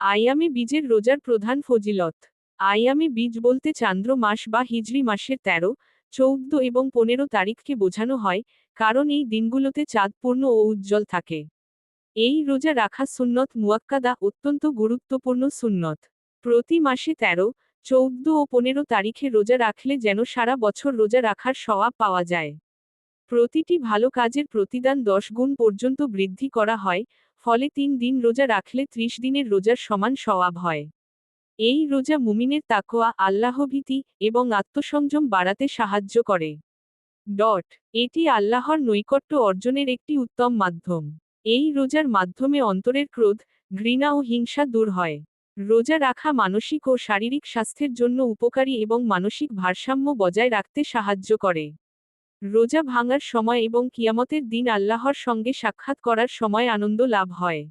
আইয়ামে বীজের রোজার প্রধান ফজিলত। আইয়ামে বীজ বলতে চান্দ্র মাস বা হিজরি মাসের 13, 14 এবং 15 তারিখকে বোঝানো হয়, কারণ এই দিনগুলোতে চাঁদ পূর্ণ ও উজ্জ্বল থাকে। এই রোজা রাখা সুন্নত মুয়াক্কাদা, অত্যন্ত গুরুত্বপূর্ণ সুন্নত। প্রতি মাসে 13, 14 ও 15 তারিখে রোজা রাখলে যেন সারা বছর রোজা রাখার সওয়াব পাওয়া যায়। প্রতিটি ভালো কাজের প্রতিদান 10 গুণ পর্যন্ত বৃদ্ধি করা হয়, ফলে 3 দিন রোজা রাখলে 30 দিনের রোজার সমান সওয়াব হয়। এই রোজা মুমিনের তাকওয়া, আল্লাহভীতি এবং আত্মসংযম বাড়াতে সাহায্য করে। এটি আল্লাহর নৈকট্য অর্জনের একটি উত্তম মাধ্যম। এই রোজার মাধ্যমে অন্তরের ক্রোধ, ঘৃণা ও হিংসা দূর হয়। রোজা রাখা মানসিক ও শারীরিক স্বাস্থ্যের জন্য উপকারী এবং মানসিক ভারসাম্য বজায় রাখতে সাহায্য করে। রোজা ভাঙার সময় এবং কিয়ামতের দিন আল্লাহর সঙ্গে সাক্ষাৎ করার সময় আনন্দ লাভ হয়।